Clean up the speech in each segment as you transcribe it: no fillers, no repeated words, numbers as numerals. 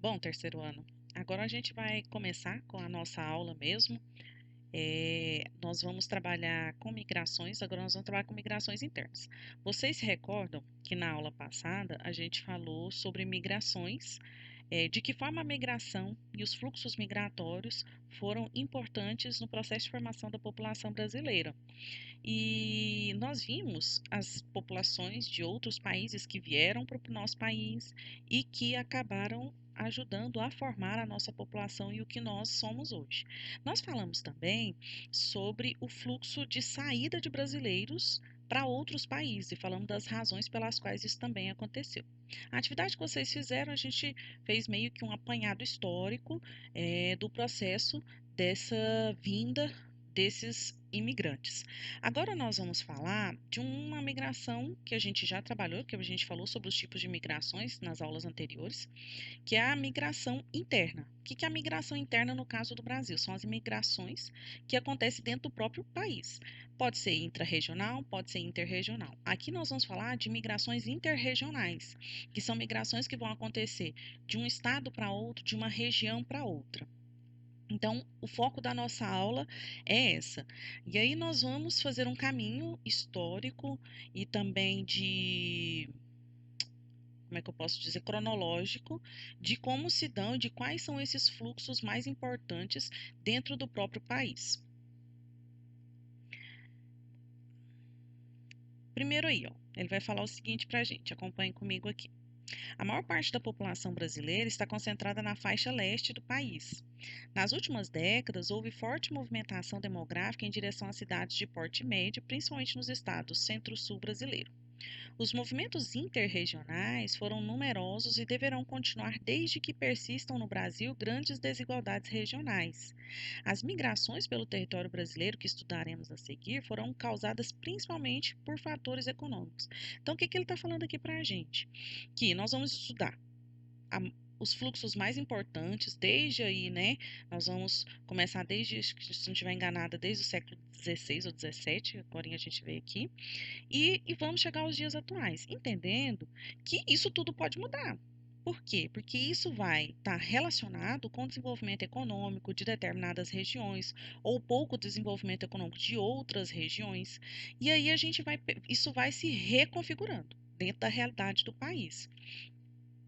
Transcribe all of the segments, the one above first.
Bom, terceiro ano, agora a gente vai começar com a nossa aula mesmo. Nós vamos trabalhar com migrações, agora nós vamos trabalhar com migrações internas. Vocês se recordam que na aula passada a gente falou sobre migrações, de que forma a migração e os fluxos migratórios foram importantes no processo de formação da população brasileira. E nós vimos as populações de outros países que vieram para o nosso país e que acabaram ajudando a formar a nossa população e o que nós somos hoje. Nós falamos também sobre o fluxo de saída de brasileiros para outros países e falamos das razões pelas quais isso também aconteceu. A atividade que vocês fizeram, a gente fez meio que um apanhado histórico do processo dessa vinda desses imigrantes. Agora nós vamos falar de uma migração que a gente já trabalhou, que a gente falou sobre os tipos de migrações nas aulas anteriores, que é a migração interna. O que é a migração interna no caso do Brasil? São as imigrações que acontecem dentro do próprio país. Pode ser intrarregional, pode ser interregional. Aqui nós vamos falar de migrações interregionais, que são migrações que vão acontecer de um estado para outro, de uma região para outra. Então, o foco da nossa aula é essa. E aí nós vamos fazer um caminho histórico e também como é que eu posso dizer, cronológico, de como se dão e de quais são esses fluxos mais importantes dentro do próprio país. Primeiro aí, ó, ele vai falar o seguinte para a gente, acompanhe comigo aqui. A maior parte da população brasileira está concentrada na faixa leste do país. Nas últimas décadas, houve forte movimentação demográfica em direção às cidades de porte médio, principalmente nos estados centro-sul brasileiro. Os movimentos interregionais foram numerosos e deverão continuar desde que persistam no Brasil grandes desigualdades regionais. As migrações pelo território brasileiro que estudaremos a seguir foram causadas principalmente por fatores econômicos. Então, o que ele está falando aqui para a gente? Que nós vamos estudar a, os fluxos mais importantes, desde aí, né? Nós vamos começar desde, se não estiver enganada, desde o século XVI ou XVII, agora a gente vê aqui, e vamos chegar aos dias atuais, entendendo que isso tudo pode mudar. Por quê? Porque isso vai estar relacionado com o desenvolvimento econômico de determinadas regiões ou pouco desenvolvimento econômico de outras regiões, e aí isso vai se reconfigurando dentro da realidade do país.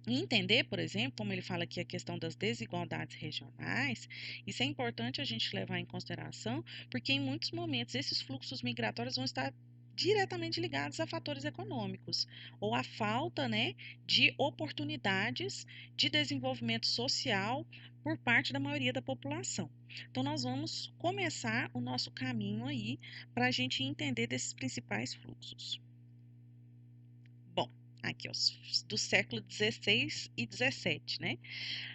E entender, por exemplo, como ele fala aqui a questão das desigualdades regionais, isso é importante a gente levar em consideração, porque em muitos momentos esses fluxos migratórios vão estar diretamente ligados a fatores econômicos ou a falta, né, de oportunidades de desenvolvimento social por parte da maioria da população. Então, nós vamos começar o nosso caminho aí para a gente entender desses principais fluxos. Bom, aqui, ó, do século XVI e XVII, né?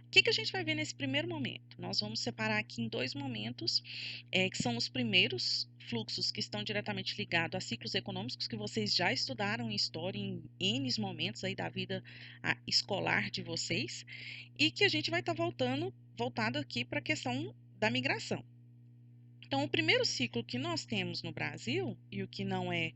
O que a gente vai ver nesse primeiro momento? Nós vamos separar aqui em dois momentos, que são os primeiros fluxos que estão diretamente ligados a ciclos econômicos que vocês já estudaram em história em N momentos aí da vida escolar de vocês, e que a gente vai estar voltado aqui para a questão da migração. Então, o primeiro ciclo que nós temos no Brasil, e o que não é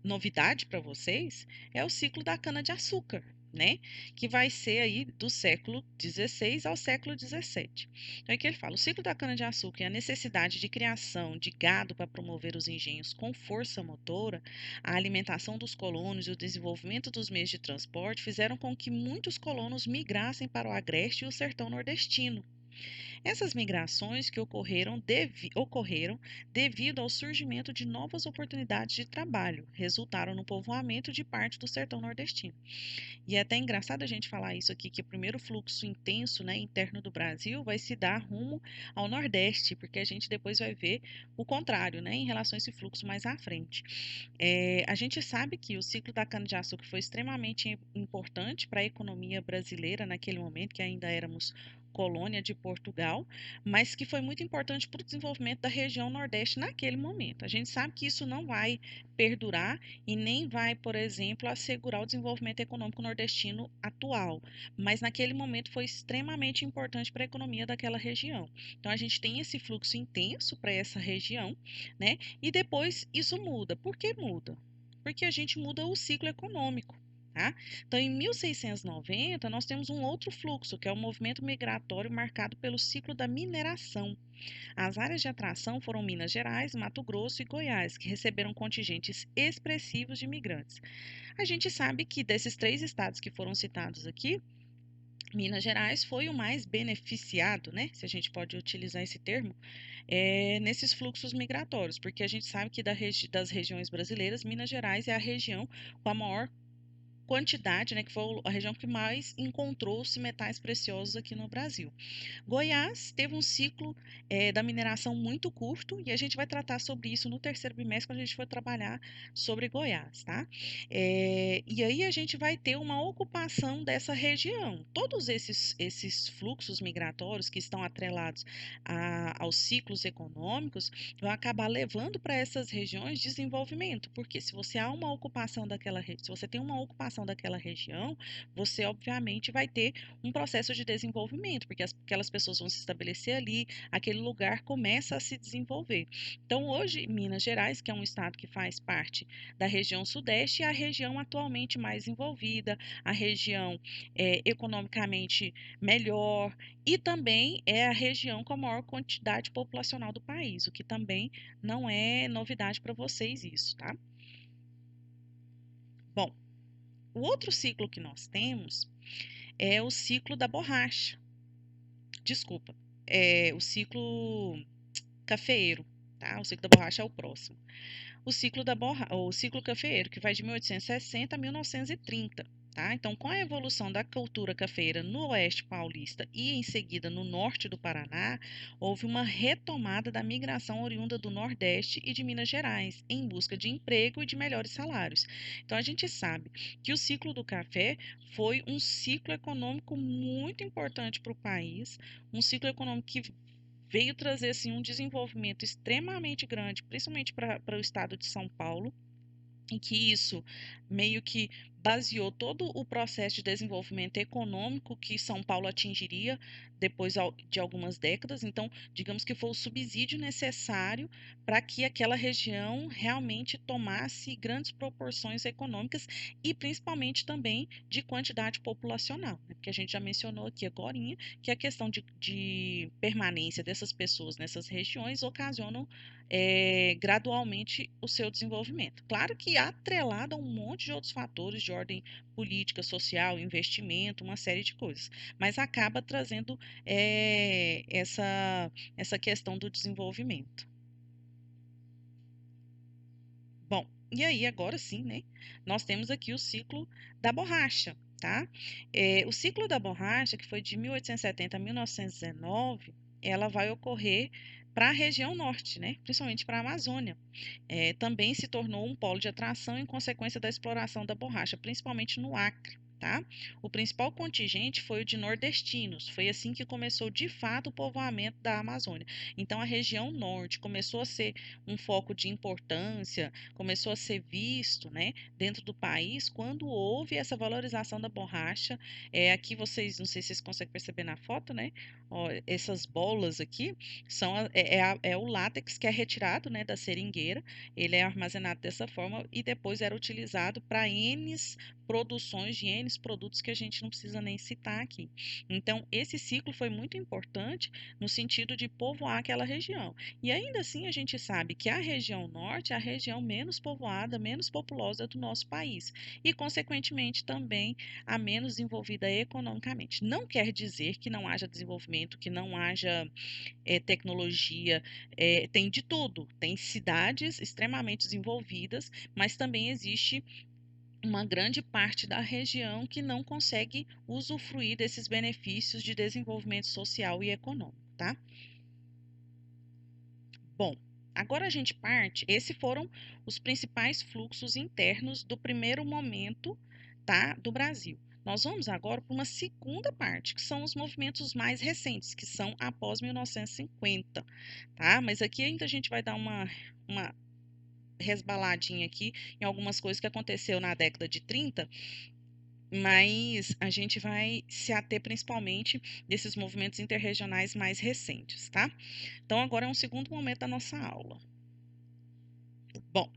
novidade para vocês é o ciclo da cana-de-açúcar, né? Que vai ser aí do século XVI ao século XVII. Então, aqui ele fala: o ciclo da cana-de-açúcar e a necessidade de criação de gado para promover os engenhos com força motora, a alimentação dos colonos e o desenvolvimento dos meios de transporte fizeram com que muitos colonos migrassem para o agreste e o sertão nordestino. Essas migrações que ocorreram devido ao surgimento de novas oportunidades de trabalho, resultaram no povoamento de parte do sertão nordestino. E é até engraçado a gente falar isso aqui, que o primeiro fluxo intenso, né, interno do Brasil vai se dar rumo ao Nordeste, porque a gente depois vai ver o contrário, né, em relação a esse fluxo mais à frente. A gente sabe que o ciclo da cana-de-açúcar foi extremamente importante para a economia brasileira naquele momento, que ainda éramos colônia de Portugal, mas que foi muito importante para o desenvolvimento da região Nordeste naquele momento. A gente sabe que isso não vai perdurar e nem vai, por exemplo, assegurar o desenvolvimento econômico nordestino atual, mas naquele momento foi extremamente importante para a economia daquela região. Então a gente tem esse fluxo intenso para essa região, né? E depois isso muda. Por que muda? Porque a gente muda o ciclo econômico. tá? Então, em 1690, nós temos um outro fluxo, que é o movimento migratório marcado pelo ciclo da mineração. As áreas de atração foram Minas Gerais, Mato Grosso e Goiás, que receberam contingentes expressivos de imigrantes. A gente sabe que desses 3 estados que foram citados aqui, Minas Gerais foi o mais beneficiado, né? Se a gente pode utilizar esse termo, nesses fluxos migratórios, porque a gente sabe que das regiões brasileiras, Minas Gerais é a região com a maior quantidade, né? Que foi a região que mais encontrou-se metais preciosos aqui no Brasil. Goiás teve um ciclo da mineração muito curto e a gente vai tratar sobre isso no terceiro bimestre quando a gente for trabalhar sobre Goiás, tá? E aí a gente vai ter uma ocupação dessa região. Todos esses fluxos migratórios que estão atrelados aos ciclos econômicos vão acabar levando para essas regiões desenvolvimento, porque se você há uma ocupação se você tem uma ocupação daquela região, você obviamente vai ter um processo de desenvolvimento, porque aquelas pessoas vão se estabelecer ali, aquele lugar começa a se desenvolver. Então, hoje, Minas Gerais, que é um estado que faz parte da região Sudeste, é a região atualmente mais envolvida, a região economicamente melhor e também é a região com a maior quantidade populacional do país, o que também não é novidade para vocês isso, tá? Bom, o outro ciclo que nós temos é o ciclo da borracha. Desculpa, é o ciclo cafeeiro, tá? O ciclo da borracha é o próximo. O ciclo cafeeiro, que vai de 1860 a 1930, tá? Então, com a evolução da cultura cafeeira no oeste paulista e em seguida no norte do Paraná, houve uma retomada da migração oriunda do Nordeste e de Minas Gerais, em busca de emprego e de melhores salários. Então, a gente sabe que o ciclo do café foi um ciclo econômico muito importante para o país, um ciclo econômico que veio trazer assim, um desenvolvimento extremamente grande, principalmente para o estado de São Paulo, em que isso meio que baseou todo o processo de desenvolvimento econômico que São Paulo atingiria depois de algumas décadas. Então, digamos que foi o subsídio necessário para que aquela região realmente tomasse grandes proporções econômicas e principalmente também de quantidade populacional, né? Porque a gente já mencionou aqui agora que a questão de permanência dessas pessoas nessas regiões ocasionam gradualmente o seu desenvolvimento. Claro que atrelado a um monte de outros fatores de ordem política, social, investimento, uma série de coisas, mas acaba trazendo essa questão do desenvolvimento. Bom, e aí agora sim, né? Nós temos aqui o ciclo da borracha, tá? O ciclo da borracha, que foi de 1870 a 1919, ela vai ocorrer para a região norte, né? Principalmente para a Amazônia. Também se tornou um polo de atração em consequência da exploração da borracha, principalmente no Acre. Tá? O principal contingente foi o de nordestinos. Foi assim que começou de fato o povoamento da Amazônia. Então a região norte começou a ser um foco de importância, começou a ser visto, né, dentro do país quando houve essa valorização da borracha. Aqui vocês, não sei se vocês conseguem perceber na foto, né? Ó, essas bolas aqui é o látex que é retirado, né, da seringueira. Ele é armazenado dessa forma e depois era utilizado para N produções de N produtos que a gente não precisa nem citar aqui. Então, esse ciclo foi muito importante no sentido de povoar aquela região. E ainda assim, a gente sabe que a região norte é a região menos povoada, menos populosa do nosso país e, consequentemente, também a menos desenvolvida economicamente. Não quer dizer que não haja desenvolvimento, que não haja tecnologia, tem de tudo. Tem cidades extremamente desenvolvidas, mas também existe uma grande parte da região que não consegue usufruir desses benefícios de desenvolvimento social e econômico, tá? Bom, agora a gente parte, esses foram os principais fluxos internos do primeiro momento, tá, do Brasil. Nós vamos agora para uma segunda parte, que são os movimentos mais recentes, que são após 1950, tá? Mas aqui ainda a gente vai dar uma resbaladinha aqui em algumas coisas que aconteceu na década de 30, mas a gente vai se ater principalmente desses movimentos interregionais mais recentes, tá? Então, agora é um segundo momento da nossa aula. Bom,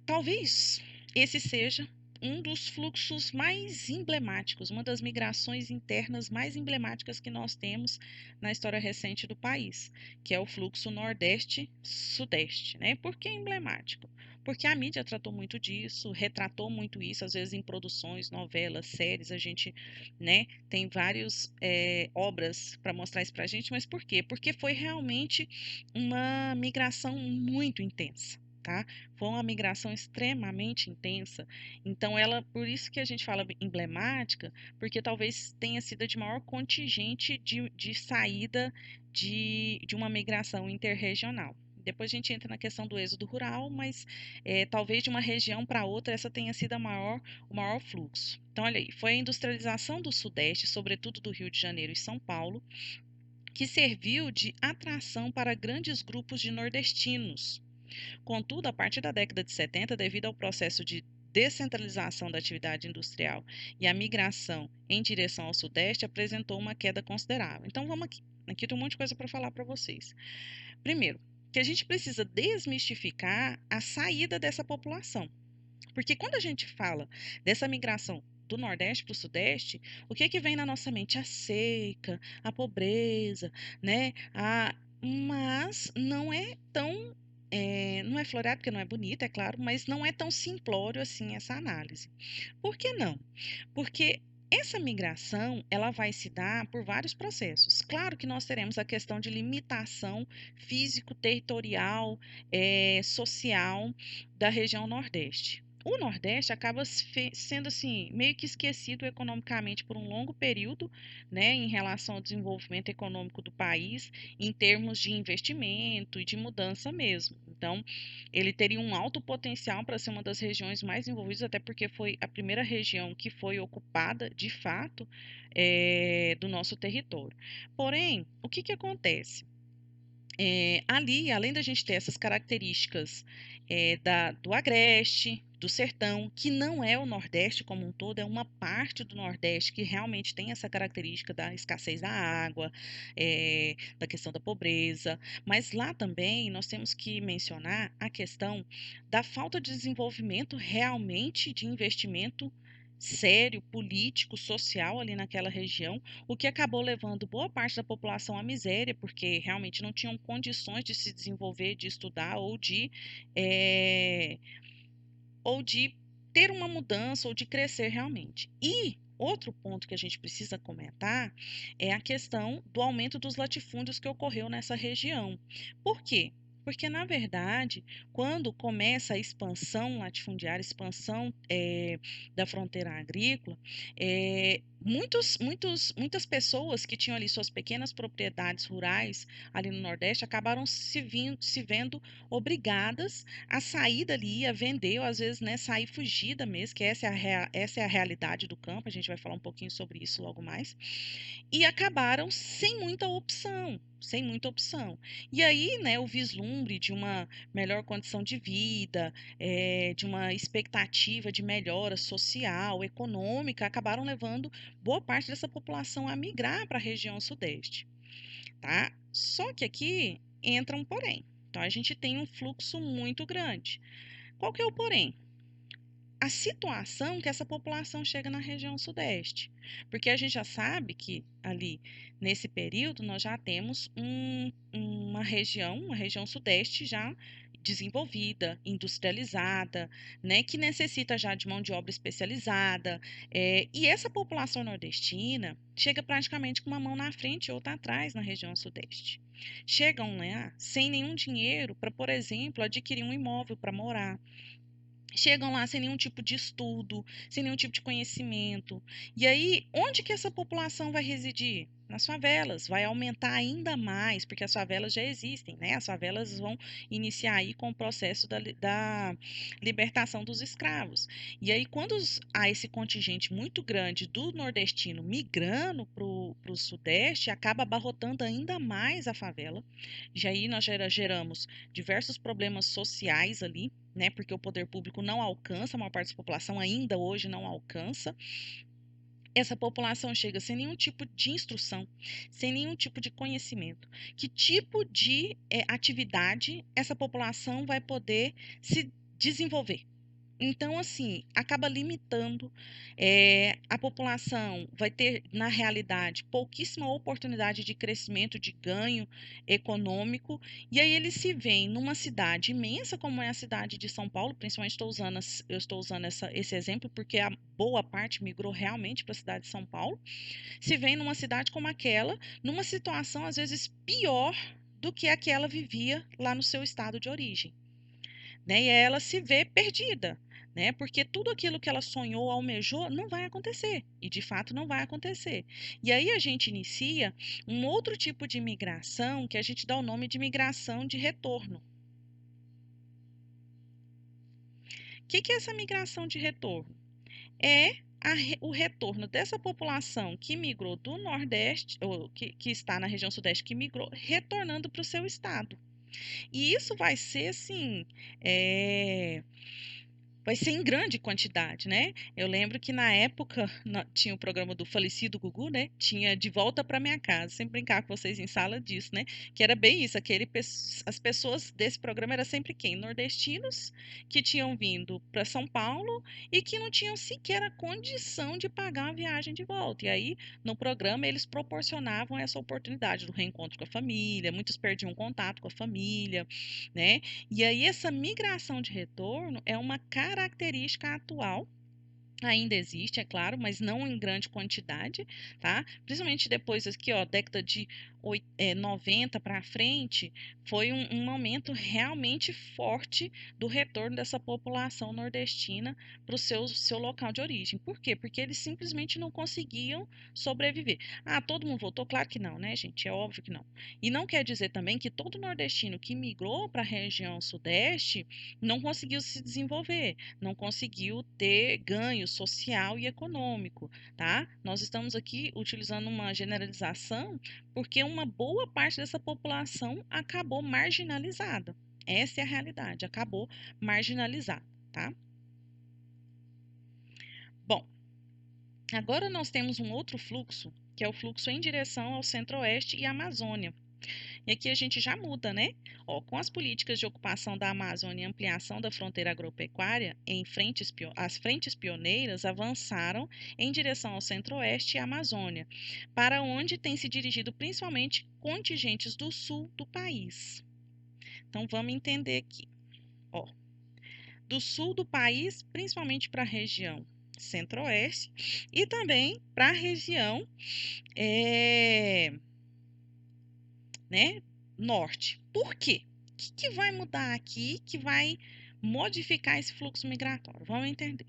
talvez esse seja um dos fluxos mais emblemáticos, uma das migrações internas mais emblemáticas que nós temos na história recente do país, que é o fluxo Nordeste-Sudeste, né? Por que emblemático? Porque a mídia tratou muito disso, retratou muito isso, às vezes em produções, novelas, séries, a gente, né, tem várias obras para mostrar isso para a gente, mas por quê? Porque foi realmente uma migração muito intensa. Tá? Foi uma migração extremamente intensa. Então, ela, por isso que a gente fala emblemática, porque talvez tenha sido a de maior contingente de saída de uma migração interregional. Depois a gente entra na questão do êxodo rural, mas talvez de uma região para outra essa tenha sido o maior fluxo. Então, olha aí, foi a industrialização do Sudeste, sobretudo do Rio de Janeiro e São Paulo, que serviu de atração para grandes grupos de nordestinos. Contudo, a partir da década de 70, devido ao processo de descentralização da atividade industrial e a migração em direção ao Sudeste, apresentou uma queda considerável. Então, vamos aqui. Aqui tem um monte de coisa para falar para vocês. Primeiro, que a gente precisa desmistificar a saída dessa população. Porque quando a gente fala dessa migração do Nordeste para o Sudeste, o que vem na nossa mente? A seca, a pobreza, né? Mas não é tão. Não é floreado porque não é bonito, é claro, mas não é tão simplório assim essa análise. Por que não? Porque essa migração ela vai se dar por vários processos. Claro que nós teremos a questão de limitação físico-territorial, social da região Nordeste. O Nordeste acaba sendo assim meio que esquecido economicamente por um longo período, né, em relação ao desenvolvimento econômico do país, em termos de investimento e de mudança mesmo. Então, ele teria um alto potencial para ser uma das regiões mais envolvidas, até porque foi a primeira região que foi ocupada, de fato, do nosso território. Porém, o que acontece? Ali, além da gente ter essas características do Agreste, do Sertão, que não é o Nordeste como um todo, é uma parte do Nordeste que realmente tem essa característica da escassez da água, da questão da pobreza, mas lá também nós temos que mencionar a questão da falta de desenvolvimento realmente de investimento sério, político, social ali naquela região, o que acabou levando boa parte da população à miséria, porque realmente não tinham condições de se desenvolver, de estudar eh, ou de ter uma mudança ou de crescer realmente. E outro ponto que a gente precisa comentar é a questão do aumento dos latifúndios que ocorreu nessa região. Por quê? Porque, na verdade, quando começa a expansão latifundiária, expansão da fronteira agrícola, muitas pessoas que tinham ali suas pequenas propriedades rurais ali no Nordeste acabaram se vendo obrigadas a sair dali, a vender, ou às vezes, né, sair fugida mesmo, que essa é a realidade do campo, a gente vai falar um pouquinho sobre isso logo mais, e acabaram sem muita opção, sem muita opção. E aí, né, o vislumbre de uma melhor condição de vida, de uma expectativa de melhora social, econômica, acabaram levando boa parte dessa população a migrar para a região sudeste, tá? Só que aqui entra um porém. Então, a gente tem um fluxo muito grande. Qual que é o porém? A situação que essa população chega na região sudeste. Porque a gente já sabe que ali, nesse período, nós já temos uma região sudeste já desenvolvida, industrializada, né, que necessita já de mão de obra especializada. E essa população nordestina chega praticamente com uma mão na frente e outra atrás na região sudeste. Chegam lá sem nenhum dinheiro para, por exemplo, adquirir um imóvel para morar. Chegam lá sem nenhum tipo de estudo, sem nenhum tipo de conhecimento. E aí, onde que essa população vai residir? Nas favelas, vai aumentar ainda mais, porque as favelas já existem, né? As favelas vão iniciar aí com o processo da libertação dos escravos. E aí, quando há esse contingente muito grande do nordestino migrando para o sudeste, acaba abarrotando ainda mais a favela. E aí nós geramos diversos problemas sociais ali, né? Porque o poder público não alcança, a maior parte da população ainda hoje não alcança. Essa população chega sem nenhum tipo de instrução, sem nenhum tipo de conhecimento. Que tipo de atividade essa população vai poder se desenvolver? Então, assim, acaba limitando, a população vai ter, na realidade, pouquíssima oportunidade de crescimento, de ganho econômico, e aí eles se veem numa cidade imensa, como é a cidade de São Paulo, principalmente eu estou usando esse exemplo, porque a boa parte migrou realmente para a cidade de São Paulo, se veem numa cidade como aquela, numa situação, às vezes, pior do que a que ela vivia lá no seu estado de origem, né? E aí ela se vê perdida, né? Porque tudo aquilo que ela sonhou, almejou, não vai acontecer. E de fato não vai acontecer. E aí a gente inicia um outro tipo de migração que a gente dá o nome de migração de retorno. O que é essa migração de retorno? É o retorno dessa população que migrou do Nordeste, ou que está na região Sudeste, que migrou, retornando para o seu estado. E isso vai ser assim, é, vai ser em grande quantidade, né? Eu lembro que na época tinha o programa do falecido Gugu, né? Tinha De Volta para Minha Casa. Sempre brincar com vocês em sala disso, né? Que era bem isso. As pessoas desse programa eram sempre quem? Nordestinos que tinham vindo para São Paulo e que não tinham sequer a condição de pagar a viagem de volta. E aí, no programa, eles proporcionavam essa oportunidade do reencontro com a família. Muitos perdiam contato com a família, né? E aí essa migração de retorno é uma característica atual. Ainda existe, é claro, mas não em grande quantidade, tá? Principalmente depois aqui, ó, década de 90 para frente, foi um momento realmente forte do retorno dessa população nordestina para o seu local de origem. Por quê? Porque eles simplesmente não conseguiam sobreviver. Ah, todo mundo voltou? Claro que não, né, gente? É óbvio que não. E não quer dizer também que todo nordestino que migrou para a região sudeste não conseguiu se desenvolver, não conseguiu ter ganho social e econômico, tá? Nós estamos aqui utilizando uma generalização porque uma boa parte dessa população acabou marginalizada. Essa é a realidade, acabou marginalizada, tá? Bom, agora nós temos um outro fluxo, que é o fluxo em direção ao Centro-Oeste e Amazônia. E aqui a gente já muda, né? Ó, com as políticas de ocupação da Amazônia e ampliação da fronteira agropecuária, as frentes pioneiras avançaram em direção ao Centro-Oeste e Amazônia, para onde tem se dirigido principalmente contingentes do sul do país. Então vamos entender aqui. Ó, do sul do país, principalmente para a região Centro-Oeste e também para a região né, norte. Por quê? O que vai mudar aqui que vai modificar esse fluxo migratório? Vamos entender.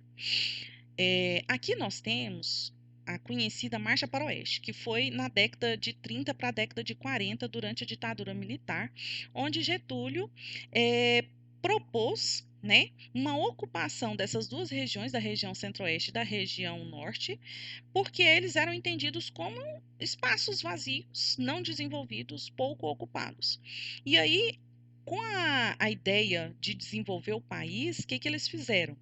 Aqui nós temos a conhecida Marcha para o Oeste, que foi na década de 30 para a década de 40, durante a ditadura militar, onde Getúlio propôs, né, uma ocupação dessas duas regiões, da região centro-oeste e da região norte, porque eles eram entendidos como espaços vazios, não desenvolvidos, pouco ocupados. E aí, com a ideia de desenvolver o país, o que eles fizeram?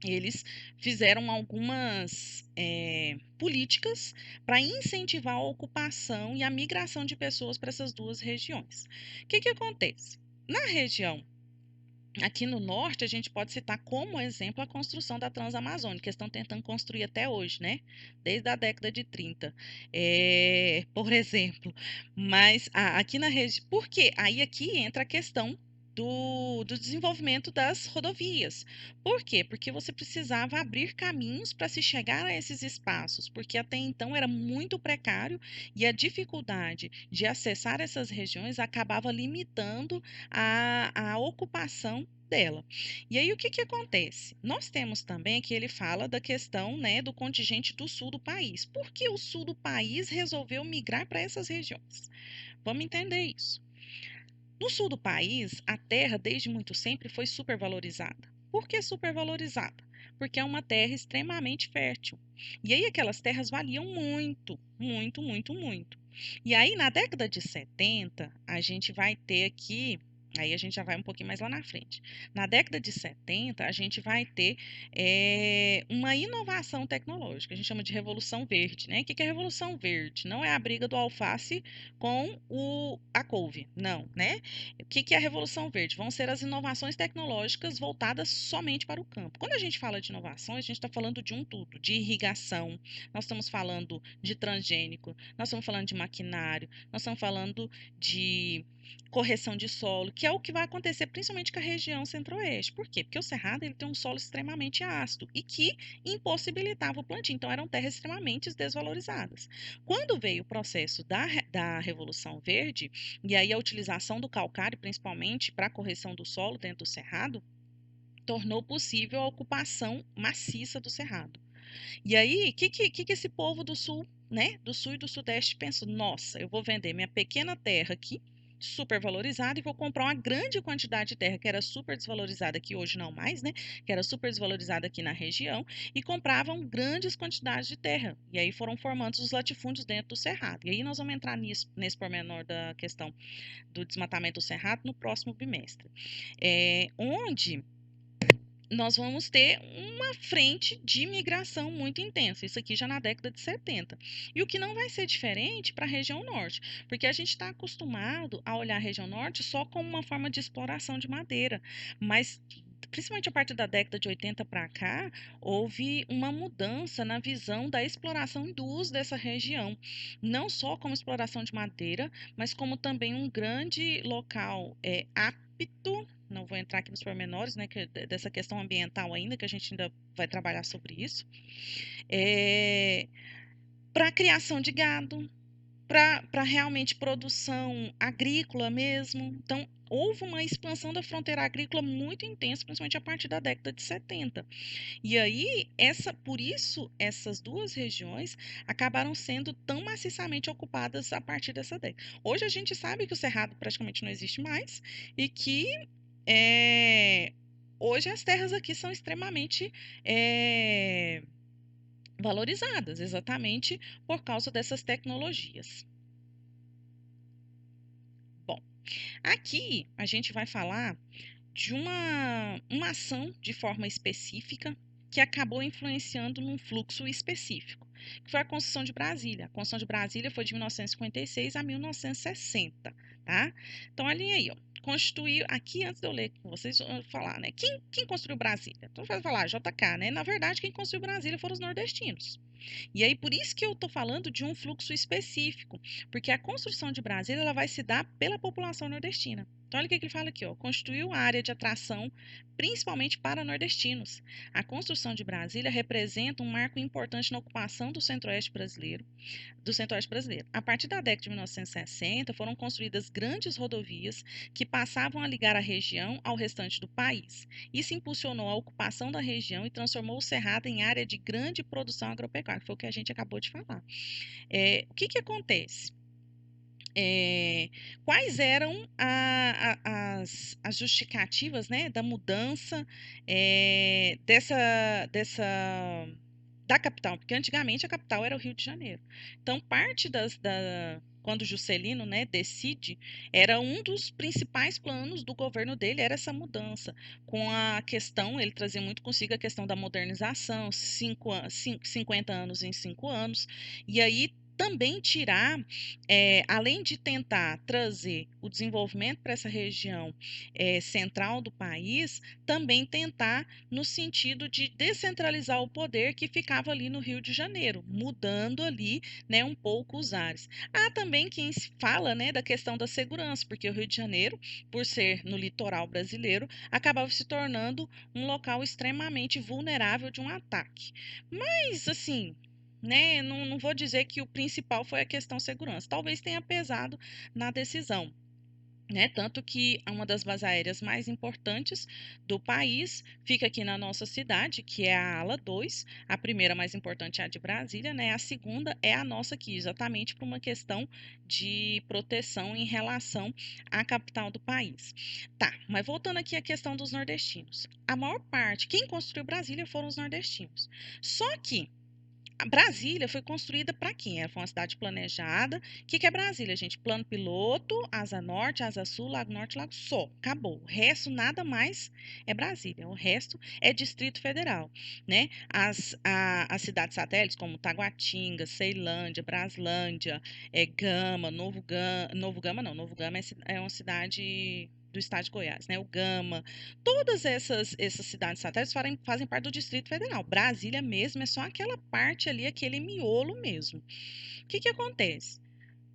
Eles fizeram algumas políticas para incentivar a ocupação e a migração de pessoas para essas duas regiões. O que acontece? Na região aqui no norte, a gente pode citar como exemplo a construção da Transamazônica, que estão tentando construir até hoje, né? Desde a década de 30, por exemplo. Mas aqui na região. Por quê? Aí aqui entra a questão do desenvolvimento das rodovias. Por quê? Porque você precisava abrir caminhos para se chegar a esses espaços, porque até então era muito precário e a dificuldade de acessar essas regiões acabava limitando a ocupação dela. E aí o que acontece? Nós temos também que ele fala da questão, né, do contingente do sul do país. Por que o sul do país resolveu migrar para essas regiões? Vamos entender isso. No sul do país, a terra desde muito sempre foi supervalorizada. Por que supervalorizada? Porque é uma terra extremamente fértil. E aí aquelas terras valiam muito, muito, muito, muito. E aí na década de 70, a gente vai ter aqui Aí a gente já vai um pouquinho mais lá na frente. Na década de 70, a gente vai ter uma inovação tecnológica, a gente chama de Revolução Verde, né? O que é Revolução Verde? Não é a briga do alface com a couve, não, né? O que é a Revolução Verde? Vão ser as inovações tecnológicas voltadas somente para o campo. Quando a gente fala de inovações, a gente está falando de um tudo, de irrigação, nós estamos falando de transgênico, nós estamos falando de maquinário, nós estamos falando de correção de solo, que é o que vai acontecer principalmente com a região centro-oeste. Por quê? Porque o Cerrado ele tem um solo extremamente ácido e que impossibilitava o plantio. Então, eram terras extremamente desvalorizadas. Quando veio o processo da Revolução Verde, e aí a utilização do calcário, principalmente para a correção do solo dentro do Cerrado, tornou possível a ocupação maciça do Cerrado. E aí, o que esse povo do sul, né, do sul e do sudeste pensou? Nossa, eu vou vender minha pequena terra aqui, super valorizada, e vou comprar uma grande quantidade de terra que era super desvalorizada aqui, hoje não mais, né, que era super desvalorizada aqui na região, e compravam grandes quantidades de terra. E aí foram formando os latifúndios dentro do cerrado. E aí nós vamos entrar nesse pormenor da questão do desmatamento do cerrado no próximo bimestre. Onde nós vamos ter uma frente de migração muito intensa, isso aqui já na década de 70. E o que não vai ser diferente para a região norte, porque a gente está acostumado a olhar a região norte só como uma forma de exploração de madeira, mas principalmente a partir da década de 80 para cá, houve uma mudança na visão da exploração e do uso dessa região, não só como exploração de madeira, mas como também um grande local apto, não vou entrar aqui nos pormenores, né, dessa questão ambiental ainda, que a gente ainda vai trabalhar sobre isso, para a criação de gado, para realmente produção agrícola mesmo. Então, houve uma expansão da fronteira agrícola muito intensa, principalmente a partir da década de 70. E aí, por isso, essas duas regiões acabaram sendo tão maciçamente ocupadas a partir dessa década. Hoje a gente sabe que o Cerrado praticamente não existe mais e que hoje as terras aqui são extremamente valorizadas, exatamente por causa dessas tecnologias. Bom, aqui a gente vai falar de uma ação de forma específica que acabou influenciando num fluxo específico, que foi a Construção de Brasília. A Construção de Brasília foi de 1956 a 1960, tá? Então, alinha aí, ó. Constituiu, aqui antes de eu ler com vocês, eu vou falar, né? Quem construiu Brasília? Então, vai falar JK, né? Na verdade, quem construiu Brasília foram os nordestinos. E aí, por isso que eu estou falando de um fluxo específico, porque a construção de Brasília ela vai se dar pela população nordestina. Então, olha o que ele fala aqui, ó, constituiu a área de atração principalmente para nordestinos. A construção de Brasília representa um marco importante na ocupação do centro-oeste brasileiro. A partir da década de 1960, foram construídas grandes rodovias que passavam a ligar a região ao restante do país. Isso impulsionou a ocupação da região e transformou o Cerrado em área de grande produção agropecuária, que foi o que a gente acabou de falar. O que acontece? Quais eram as justificativas, né, da mudança da capital? Porque antigamente a capital era o Rio de Janeiro. Então, parte quando o Juscelino, né, decide, era um dos principais planos do governo dele, era essa mudança. Com a questão, ele trazia muito consigo a questão da modernização, 50 anos em 5 anos, e aí também tirar, além de tentar trazer o desenvolvimento para essa região central do país, também tentar no sentido de descentralizar o poder que ficava ali no Rio de Janeiro, mudando ali, né, um pouco os ares. Há também quem fala, né, da questão da segurança, porque o Rio de Janeiro, por ser no litoral brasileiro, acabava se tornando um local extremamente vulnerável de um ataque. Mas, assim, né, não vou dizer que o principal foi a questão segurança. Talvez tenha pesado na decisão. Né? Tanto que uma das bases aéreas mais importantes do país fica aqui na nossa cidade, que é a Ala 2. A primeira mais importante é a de Brasília, né? A segunda é a nossa aqui, exatamente por uma questão de proteção em relação à capital do país. Tá, mas voltando aqui à questão dos nordestinos. A maior parte, quem construiu Brasília foram os nordestinos. Só que A Brasília foi construída para quem? Ela foi uma cidade planejada. O que que é Brasília, gente? Plano piloto, asa norte, asa sul, lago norte, lago sul. Acabou. O resto, nada mais é Brasília. O resto é Distrito Federal, né? As cidades satélites, como Taguatinga, Ceilândia, Braslândia, Gama, Novo Gama não, Novo Gama é uma cidade do estado de Goiás, né? O Gama, todas essas cidades satélites fazem parte do Distrito Federal. Brasília mesmo é só aquela parte ali, aquele miolo mesmo. O que que acontece?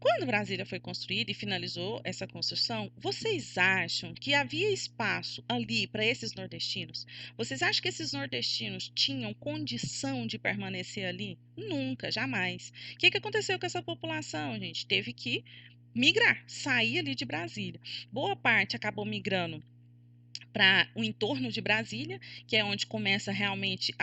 Quando Brasília foi construída e finalizou essa construção, vocês acham que havia espaço ali para esses nordestinos? Vocês acham que esses nordestinos tinham condição de permanecer ali? Nunca, jamais. O que que aconteceu com essa população, gente? Teve que migrar, sair ali de Brasília. Boa parte acabou migrando para o entorno de Brasília, que é onde começa realmente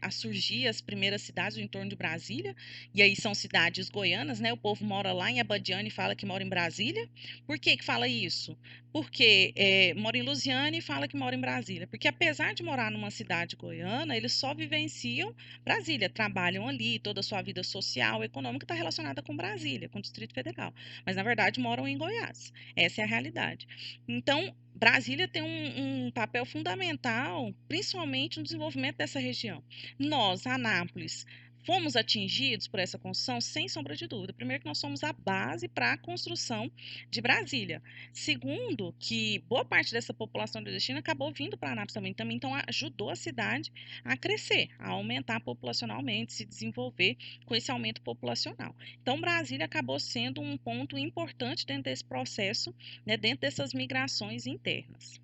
a surgir as primeiras cidades do entorno de Brasília, e aí são cidades goianas, né? O povo mora lá em Abadiane e fala que mora em Brasília. Por que que fala isso? Porque mora em Lusiane e fala que mora em Brasília. Porque apesar de morar numa cidade goiana, eles só vivenciam Brasília, trabalham ali, toda a sua vida social, econômica está relacionada com Brasília, com o Distrito Federal. Mas na verdade moram em Goiás. Essa é a realidade. Então, Brasília tem um papel fundamental, principalmente no desenvolvimento dessa região. Nós, Anápolis, fomos atingidos por essa construção sem sombra de dúvida. Primeiro, que nós somos a base para a construção de Brasília. Segundo, que boa parte dessa população nordestina acabou vindo para Anápolis também, então ajudou a cidade a crescer, a aumentar populacionalmente, se desenvolver com esse aumento populacional. Então, Brasília acabou sendo um ponto importante dentro desse processo, né, dentro dessas migrações internas.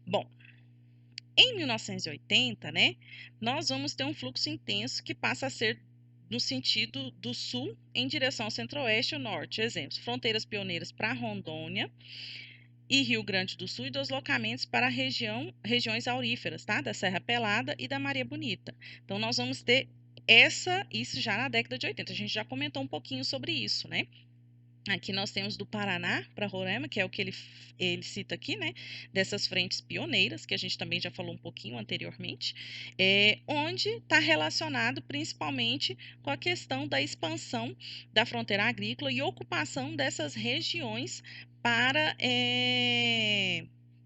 Bom, em 1980, né, nós vamos ter um fluxo intenso que passa a ser no sentido do sul em direção ao centro-oeste e norte. Exemplos: fronteiras pioneiras para Rondônia e Rio Grande do Sul e deslocamentos para regiões auríferas, tá? Da Serra Pelada e da Maria Bonita. Então, nós vamos ter isso já na década de 80. A gente já comentou um pouquinho sobre isso, né? Aqui nós temos do Paraná para Roraima, que é o que ele cita aqui, né? Dessas frentes pioneiras, que a gente também já falou um pouquinho anteriormente, onde está relacionado principalmente com a questão da expansão da fronteira agrícola e ocupação dessas regiões para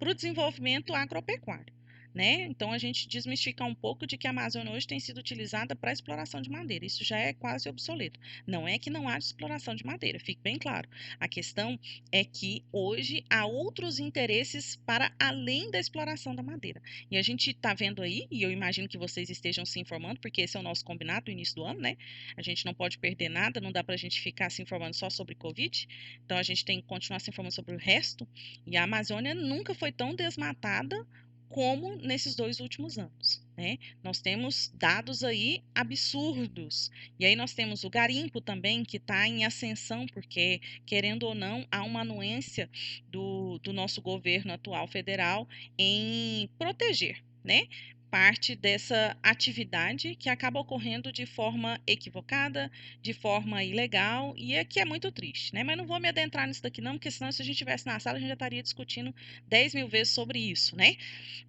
o desenvolvimento agropecuário. Né? Então, a gente desmistificar um pouco de que a Amazônia hoje tem sido utilizada para exploração de madeira. Isso já é quase obsoleto. Não é que não haja exploração de madeira, fique bem claro. A questão é que hoje há outros interesses para além da exploração da madeira. E a gente está vendo aí, e eu imagino que vocês estejam se informando, porque esse é o nosso combinado no início do ano, né? A gente não pode perder nada, não dá para a gente ficar se informando só sobre Covid. Então, a gente tem que continuar se informando sobre o resto. E a Amazônia nunca foi tão desmatada como nesses 2 últimos anos, né? Nós temos dados aí absurdos. E aí nós temos o garimpo também, que está em ascensão, porque, querendo ou não, há uma anuência do nosso governo atual federal em proteger, né? Parte dessa atividade que acaba ocorrendo de forma equivocada, de forma ilegal, e é que é muito triste, né? Mas não vou me adentrar nisso daqui não, porque senão se a gente estivesse na sala, a gente já estaria discutindo 10 mil vezes sobre isso, né?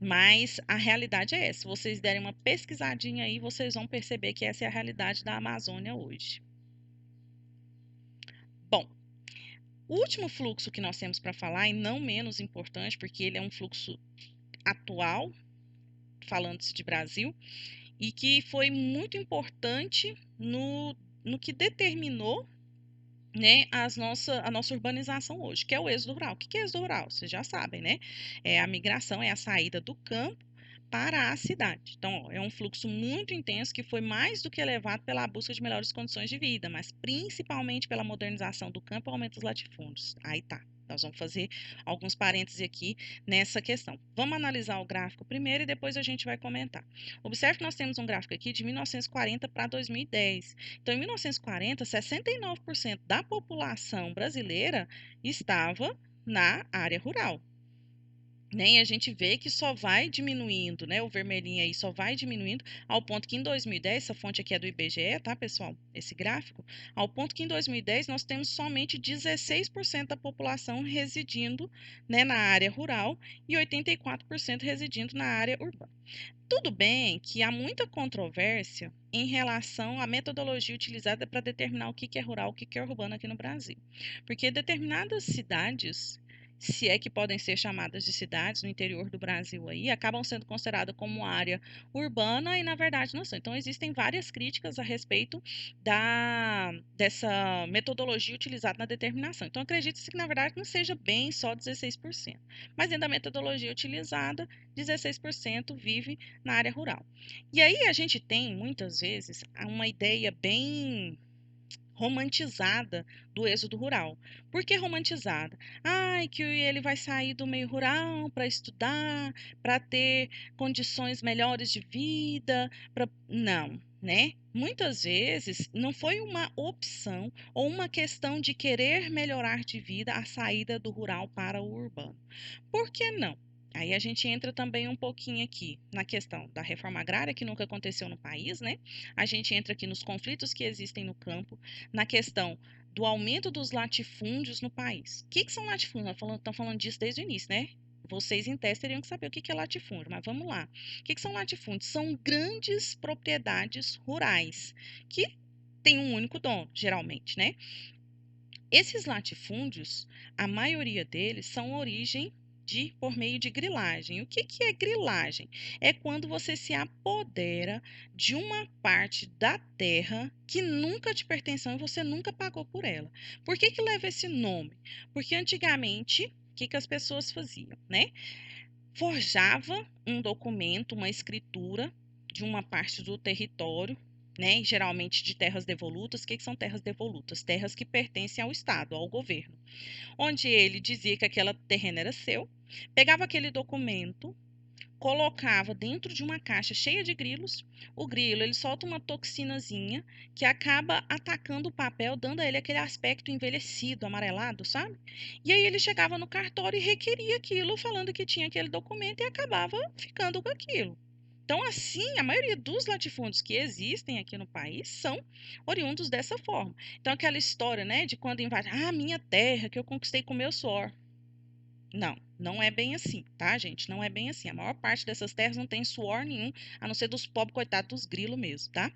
Mas a realidade é essa. Se vocês derem uma pesquisadinha aí, vocês vão perceber que essa é a realidade da Amazônia hoje. Bom, o último fluxo que nós temos para falar, e não menos importante, porque ele é um fluxo atual, falando-se de Brasil, e que foi muito importante no que determinou, né, a nossa urbanização hoje, que é o êxodo rural. O que é êxodo rural? Vocês já sabem, né? É a migração, é a saída do campo para a cidade. Então, ó, é um fluxo muito intenso que foi mais do que elevado pela busca de melhores condições de vida, mas principalmente pela modernização do campo e aumento dos latifúndios. Aí tá. Nós vamos fazer alguns parênteses aqui nessa questão. Vamos analisar o gráfico primeiro e depois a gente vai comentar. Observe que nós temos um gráfico aqui de 1940 para 2010. Então, em 1940, 69% da população brasileira estava na área rural. né? E a gente vê que só vai diminuindo, né? O vermelhinho aí só vai diminuindo, ao ponto que em 2010, essa fonte aqui é do IBGE, tá, pessoal? Esse gráfico, ao ponto que em 2010 nós temos somente 16% da população residindo, né, na área rural e 84% residindo na área urbana. Tudo bem que há muita controvérsia em relação à metodologia utilizada para determinar o que é rural, o que é urbano aqui no Brasil. Porque determinadas cidades, se é que podem ser chamadas de cidades no interior do Brasil aí, acabam sendo consideradas como área urbana e na verdade não são. Então existem várias críticas a respeito dessa metodologia utilizada na determinação. Então acredita-se que na verdade não seja bem só 16%. Mas dentro da metodologia utilizada, 16% vive na área rural. E aí a gente tem, muitas vezes, uma ideia bem romantizada do êxodo rural. Por que romantizada? Ai, que ele vai sair do meio rural para estudar, para ter condições melhores de vida, para não, né? Muitas vezes não foi uma opção ou uma questão de querer melhorar de vida a saída do rural para o urbano. Por que não? Aí a gente entra também um pouquinho aqui na questão da reforma agrária, que nunca aconteceu no país, né? A gente entra aqui nos conflitos que existem no campo, na questão do aumento dos latifúndios no país. O que são latifúndios? Nós estamos falando disso desde o início, né? Vocês, em tese, teriam que saber o que é latifúndio, mas vamos lá. O que são latifúndios? São grandes propriedades rurais que têm um único dono, geralmente, né? Esses latifúndios, a maioria deles são origem por meio de grilagem. O que é grilagem? É quando você se apodera de uma parte da terra que nunca te pertenceu e você nunca pagou por ela. Por que leva esse nome? Porque antigamente, o que as pessoas faziam, né? Forjava um documento, uma escritura de uma parte do território, né, geralmente de terras devolutas. O que são terras devolutas? Terras que pertencem ao Estado, ao governo, onde ele dizia que aquele terreno era seu, pegava aquele documento, colocava dentro de uma caixa cheia de grilos. O grilo, ele solta uma toxinazinha que acaba atacando o papel, dando a ele aquele aspecto envelhecido, amarelado, sabe? E aí ele chegava no cartório e requeria aquilo, falando que tinha aquele documento e acabava ficando com aquilo. Então, assim, a maioria dos latifúndios que existem aqui no país são oriundos dessa forma. Então, aquela história, né, de quando invade, minha terra que eu conquistei com meu suor. Não, não é bem assim, tá, gente? Não é bem assim. A maior parte dessas terras não tem suor nenhum, a não ser dos pobres coitados dos grilos mesmo, tá?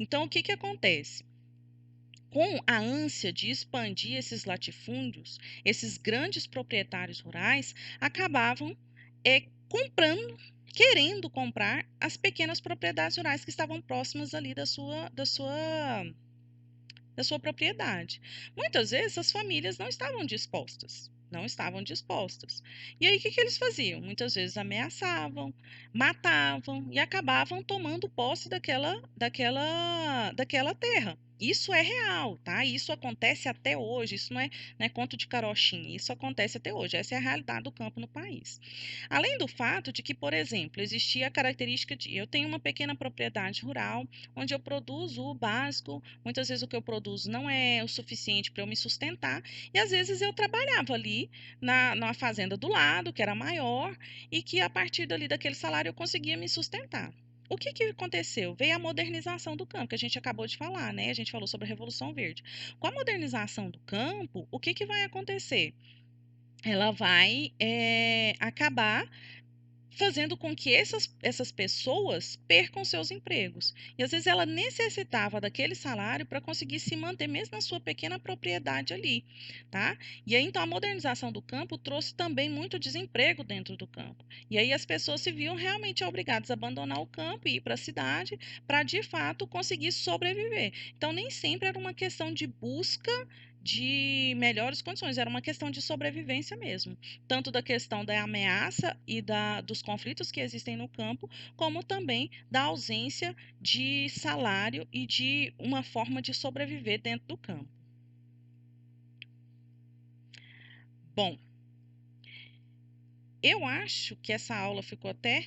Então, o que acontece? Com a ânsia de expandir esses latifúndios, esses grandes proprietários rurais acabavam comprando, querendo comprar as pequenas propriedades rurais que estavam próximas ali da sua propriedade. Muitas vezes as famílias não estavam dispostas. Não estavam dispostas. E aí, o que eles faziam? Muitas vezes ameaçavam, matavam e acabavam tomando posse daquela terra. Isso é real, tá? Isso acontece até hoje. Isso não é conto de carochinha. Isso acontece até hoje. Essa é a realidade do campo no país. Além do fato de que, por exemplo, existia a característica de eu tenho uma pequena propriedade rural onde eu produzo o básico. Muitas vezes o que eu produzo não é o suficiente para eu me sustentar, e às vezes eu trabalhava ali na fazenda do lado, que era maior, e que a partir dali daquele salário eu conseguia me sustentar. O que aconteceu? Veio a modernização do campo, que a gente acabou de falar, né? A gente falou sobre a Revolução Verde. Com a modernização do campo, o que vai acontecer? Ela vai acabar fazendo com que essas pessoas percam seus empregos. E às vezes ela necessitava daquele salário para conseguir se manter mesmo na sua pequena propriedade ali, tá? E aí então a modernização do campo trouxe também muito desemprego dentro do campo. E aí as pessoas se viam realmente obrigadas a abandonar o campo e ir para a cidade para de fato conseguir sobreviver. Então nem sempre era uma questão de busca de melhores condições, era uma questão de sobrevivência mesmo, tanto da questão da ameaça e dos conflitos que existem no campo, como também da ausência de salário e de uma forma de sobreviver dentro do campo. Bom, eu acho que essa aula ficou até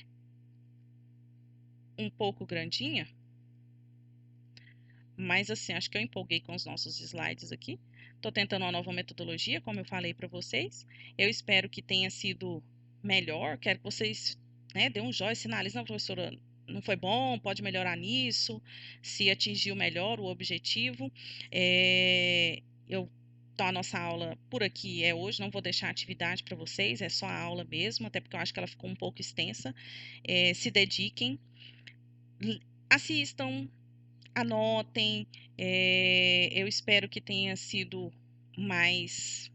um pouco grandinha, mas assim, acho que eu empolguei com os nossos slides aqui. Estou tentando uma nova metodologia, como eu falei para vocês. Eu espero que tenha sido melhor, quero que vocês, né, dêem um joinha, sinalizem, não, professora, não foi bom, pode melhorar nisso, se atingiu melhor o objetivo. Então, a nossa aula por aqui é hoje, não vou deixar atividade para vocês, é só a aula mesmo, até porque eu acho que ela ficou um pouco extensa. Se dediquem, assistam, anotem. Eu espero que tenha sido mais,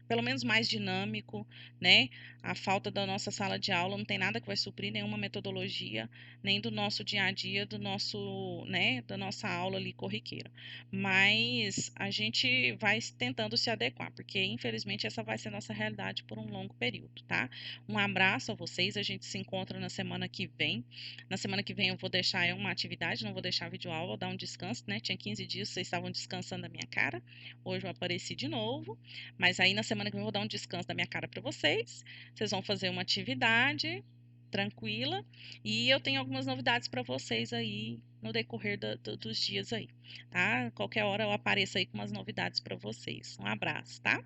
pelo menos mais dinâmico, né? A falta da nossa sala de aula não tem nada que vai suprir nenhuma metodologia, nem do nosso dia a dia, do nosso, né, da nossa aula ali corriqueira. Mas a gente vai tentando se adequar, porque infelizmente essa vai ser a nossa realidade por um longo período, tá? Um abraço a vocês, a gente se encontra na semana que vem. Na semana que vem eu vou deixar uma atividade, não vou deixar vídeo aula, vou dar um descanso, né? Tinha 15 dias, vocês estavam descansando da minha cara. Hoje eu apareci de novo. Mas aí na semana que vem eu vou dar um descanso da minha cara para vocês. Vocês vão fazer uma atividade tranquila e eu tenho algumas novidades para vocês aí no decorrer dos dias aí, tá? Qualquer hora eu apareço aí com umas novidades para vocês. Um abraço, tá?